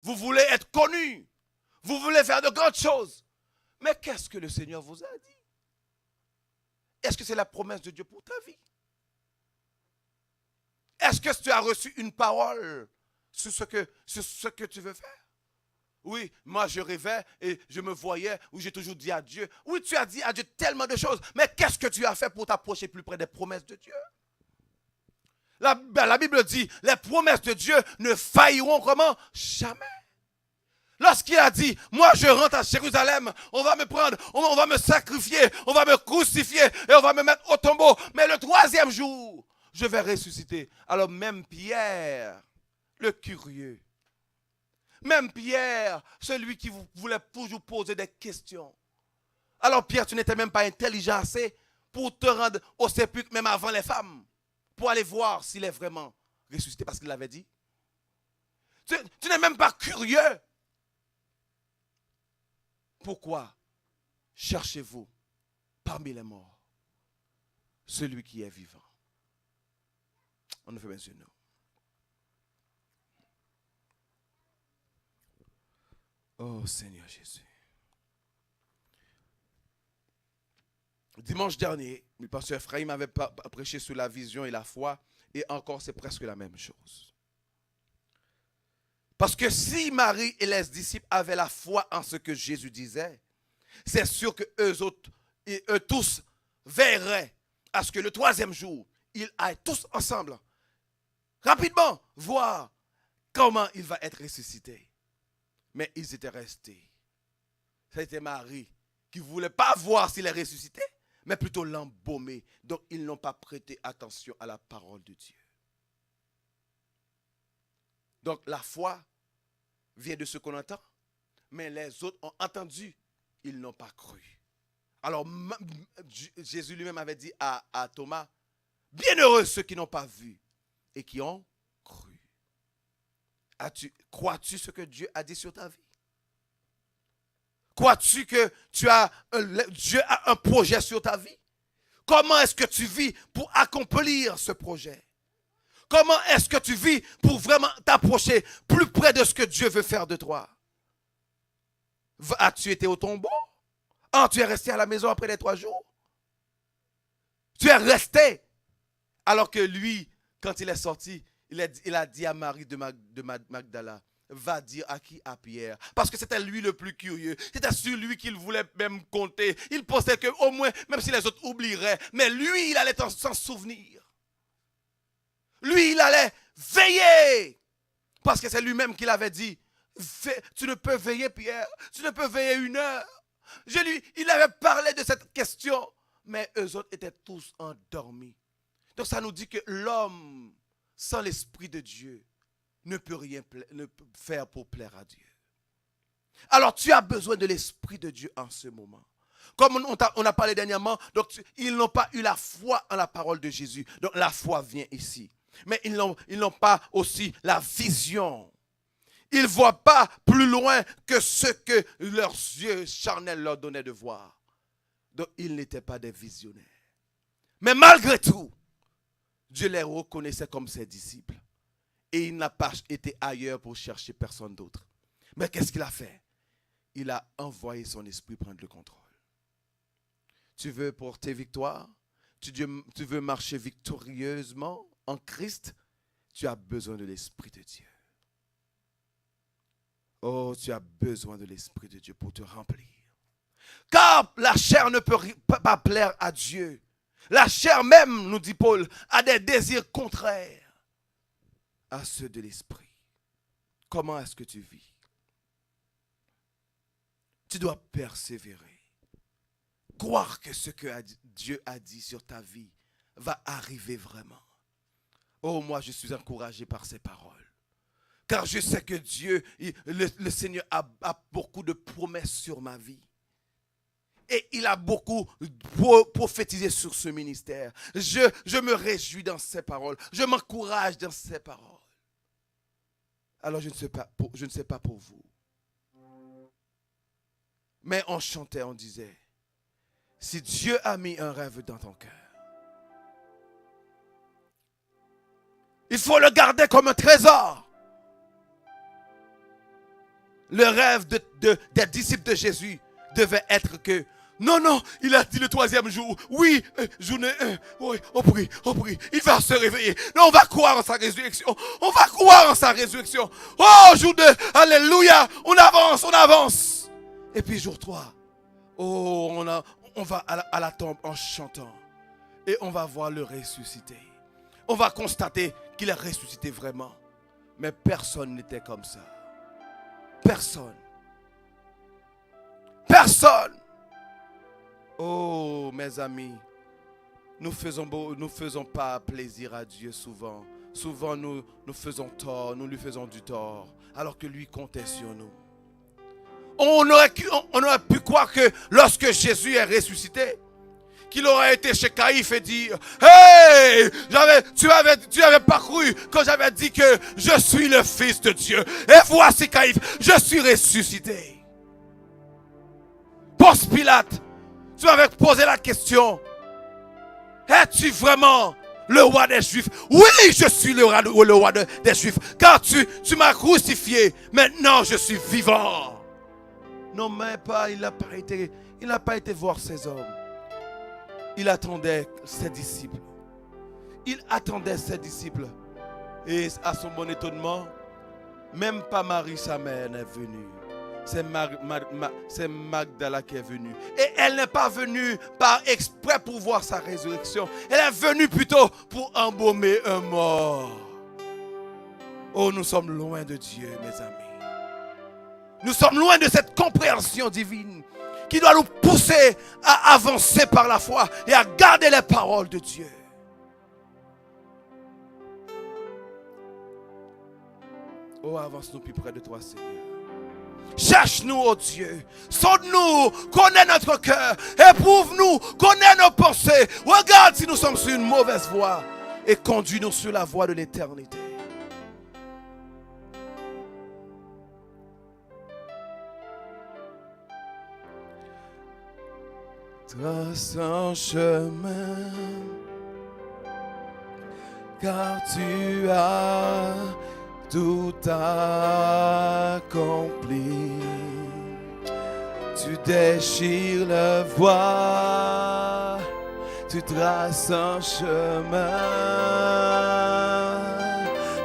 Vous voulez être connu. Vous voulez faire de grandes choses. Mais qu'est-ce que le Seigneur vous a dit? Est-ce que c'est la promesse de Dieu pour ta vie? Est-ce que tu as reçu une parole sur ce que tu veux faire? Oui, moi je rêvais et je me voyais, où j'ai toujours dit à Dieu. Oui, tu as dit à Dieu tellement de choses, mais qu'est-ce que tu as fait pour t'approcher plus près des promesses de Dieu? La Bible dit, les promesses de Dieu ne failliront comment? Jamais. Lorsqu'il a dit, moi je rentre à Jérusalem, on va me prendre, on va me sacrifier, on va me crucifier et on va me mettre au tombeau. Mais le troisième jour, je vais ressusciter. Alors même Pierre, le curieux, même Pierre, celui qui voulait toujours poser des questions. Alors Pierre, tu n'étais même pas intelligent assez pour te rendre au sépulcre même avant les femmes, pour aller voir s'il est vraiment ressuscité parce qu'il l'avait dit. Tu n'es même pas curieux. Pourquoi cherchez-vous parmi les morts celui qui est vivant? On ne fait bien sûr non. Oh Seigneur Jésus. Dimanche dernier, le pasteur Ephraim avait prêché sur la vision et la foi, et encore c'est presque la même chose. Parce que si Marie et les disciples avaient la foi en ce que Jésus disait, c'est sûr que eux tous verraient à ce que le troisième jour, ils aillent tous ensemble, rapidement, voir comment il va être ressuscité. Mais ils étaient restés. C'était Marie qui ne voulait pas voir s'il est ressuscité, mais plutôt l'embaumer. Donc ils n'ont pas prêté attention à la parole de Dieu. Donc la foi vient de ce qu'on entend, mais les autres ont entendu, ils n'ont pas cru. Alors Jésus lui-même avait dit à Thomas, bienheureux ceux qui n'ont pas vu et qui ont cru. Crois-tu ce que Dieu a dit sur ta vie? Crois-tu que Dieu a un projet sur ta vie? Comment est-ce que tu vis pour accomplir ce projet? Comment est-ce que tu vis pour vraiment t'approcher plus près de ce que Dieu veut faire de toi? As-tu été au tombeau? Tu es resté à la maison après les 3 jours? Tu es resté alors que lui, quand il est sorti, il a dit à Marie de Magdala, va dire à qui? À Pierre. Parce que c'était lui le plus curieux. C'était sur lui qu'il voulait même compter. Il pensait qu'au moins, même si les autres oublieraient, mais lui, il allait s'en souvenir. Lui, il allait veiller. Parce que c'est lui-même qui l'avait dit. Tu ne peux veiller, Pierre. Tu ne peux veiller 1 heure. Il avait parlé de cette question. Mais eux autres étaient tous endormis. Donc ça nous dit que l'homme, sans l'Esprit de Dieu, ne peut rien faire pour plaire à Dieu. Alors tu as besoin de l'Esprit de Dieu en ce moment. Comme on a parlé dernièrement, donc ils n'ont pas eu la foi en la parole de Jésus. Donc la foi vient ici. Mais ils n'ont pas aussi la vision. Ils ne voient pas plus loin que ce que leurs yeux charnels leur donnaient de voir. Donc ils n'étaient pas des visionnaires. Mais malgré tout, Dieu les reconnaissait comme ses disciples. Et il n'a pas été ailleurs pour chercher personne d'autre. Mais qu'est-ce qu'il a fait? Il a envoyé son esprit prendre le contrôle. Tu veux porter victoire? Tu veux marcher victorieusement en Christ? Tu as besoin de l'Esprit de Dieu. Oh, tu as besoin de l'Esprit de Dieu pour te remplir. Car la chair ne peut pas plaire à Dieu. La chair même, nous dit Paul, a des désirs contraires à ceux de l'Esprit. Comment est-ce que tu vis? Tu dois persévérer. Croire que ce que Dieu a dit sur ta vie va arriver vraiment. Oh, moi, je suis encouragé par ces paroles. Car je sais que Dieu, le Seigneur a beaucoup de promesses sur ma vie. Et il a beaucoup prophétisé sur ce ministère. Je me réjouis dans ces paroles. Je m'encourage dans ces paroles. Alors je ne sais pas pour vous. Mais on chantait, on disait, si Dieu a mis un rêve dans ton cœur, il faut le garder comme un trésor. Le rêve des disciples de Jésus devait être que, non, il a dit le 3e jour, oui, journée 1, oui, on prie, il va se réveiller. Non, on va croire en sa résurrection, Oh, jour 2, alléluia, on avance. Et puis jour 3, oh, on va à la tombe en chantant. Et on va voir le ressuscité. On va constater qu'il est ressuscité vraiment. Mais personne n'était comme ça. Personne. Oh, mes amis, nous faisons pas plaisir à Dieu souvent. Souvent, nous faisons tort, nous lui faisons du tort, alors que lui comptait sur nous. On aurait pu croire que lorsque Jésus est ressuscité, qu'il aurait été chez Caïphe et dit, hey, tu avais pas cru quand j'avais dit que je suis le Fils de Dieu. Et voici Caïphe, je suis ressuscité. Ponce Pilate, tu m'avais posé la question, es-tu vraiment le roi des Juifs? Oui, je suis le roi des Juifs, car tu m'as crucifié, maintenant je suis vivant. Non, mais il n'a pas été voir ces hommes. Il attendait ses disciples. Et à son bon étonnement, même pas Marie, sa mère, n'est venue. C'est Magdala qui est venue. Et elle n'est pas venue par exprès pour voir sa résurrection. Elle est venue plutôt pour embaumer un mort. Oh, nous sommes loin de Dieu, mes amis. Nous sommes loin de cette compréhension divine qui doit nous pousser à avancer par la foi et à garder les paroles de Dieu. Oh, avance-nous plus près de toi, Seigneur. Cherche-nous, oh Dieu. Sonde-nous, connais notre cœur. Éprouve-nous, connais nos pensées. Regarde si nous sommes sur une mauvaise voie et conduis-nous sur la voie de l'éternité. Trace un chemin, car tu as tout accompli. Tu déchires le voile, tu traces un chemin,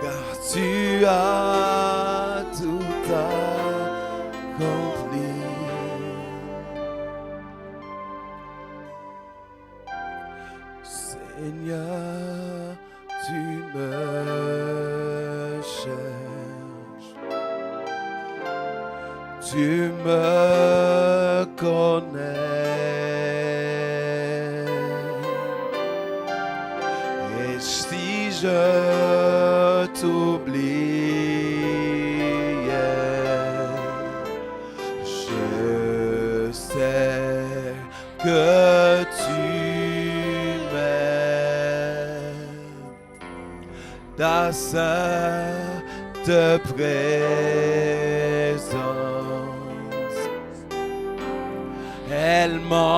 car tu as tout accompli. Seigneur, tu me cherches, tu me connais, et si je t'oubliais, je sais que tu ta sainte présence, elle m'environne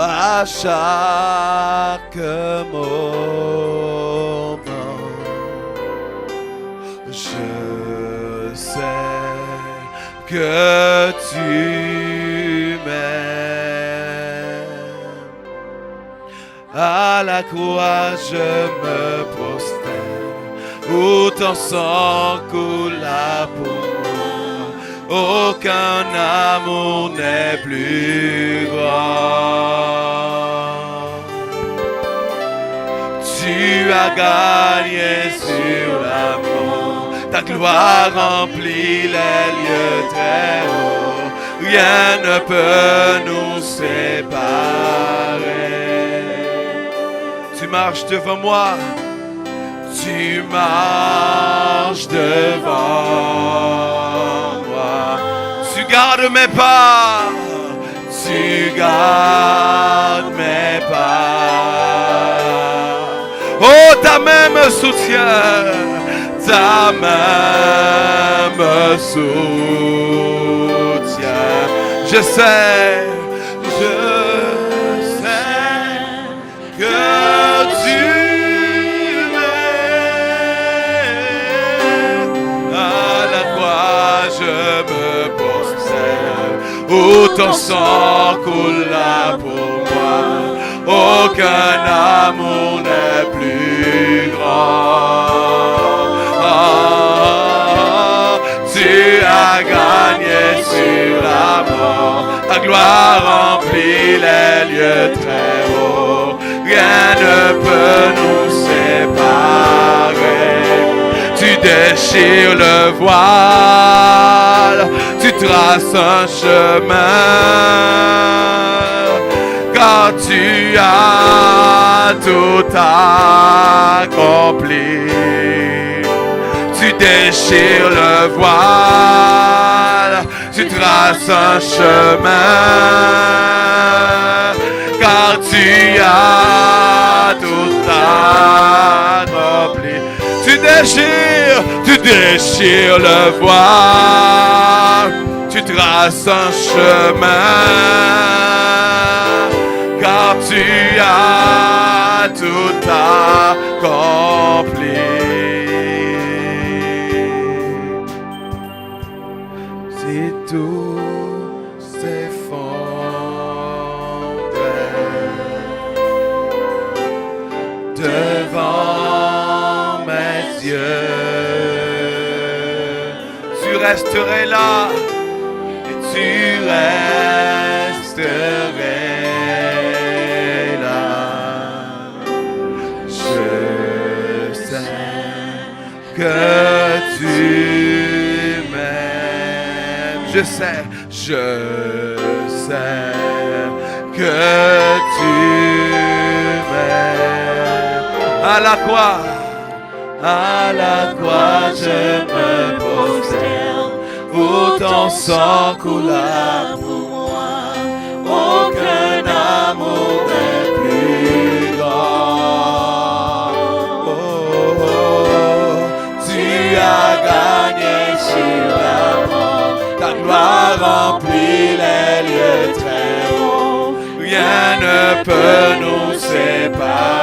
à chaque moment. Je sais que tu à la croix je me prosterne, où ton sang coula pour moi. Aucun amour n'est plus grand. Tu as gagné sur la mort, ta gloire remplit les lieux très hauts. Rien ne peut nous séparer. Tu marches devant moi, tu marches devant moi. Tu gardes mes pas, tu gardes mes pas. Oh, ta main me soutient, ta main me soutient. Je sais que tu ton sang coule là pour moi. Aucun amour n'est plus grand. Oh, tu as gagné sur la mort. Ta gloire remplit les lieux très hauts. Rien ne peut nous séparer. Tu déchires le voile. Tu traces un chemin. Car tu as tout accompli. Tu déchires le voile, tu traces un chemin, car tu as tout accompli. Tu déchires le voile, tu traces un chemin, car tu as tout accompli. Si tout s'effondrait devant mes yeux, tu resterais là et tu resterais là. Je sais que tu m'aimes. Je sais que tu m'aimes. À la croix, je me prosterne, où ton sang coula pour moi. Aucun amour n'est plus grand. Oh, oh, oh. Tu as gagné sur la mort. Ta gloire remplit les lieux très hauts. Rien ne peut nous séparer.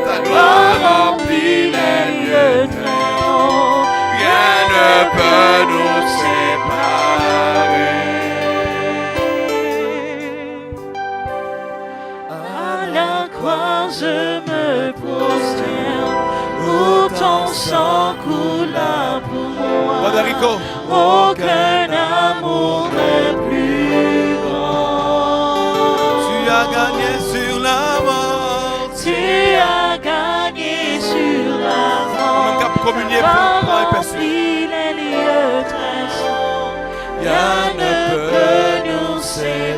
Ta gloire remplit les lieux très hauts. Rien ne peut nous séparer. À la croix je me prosterne, où ton sang coula pour moi. Roderico. Aucun amour n'est plus grand. Tu as gagné sur la mort. Tu as gagné sur la mort. Communier pour les lieux très sombres. Rien ne peut nous séparer.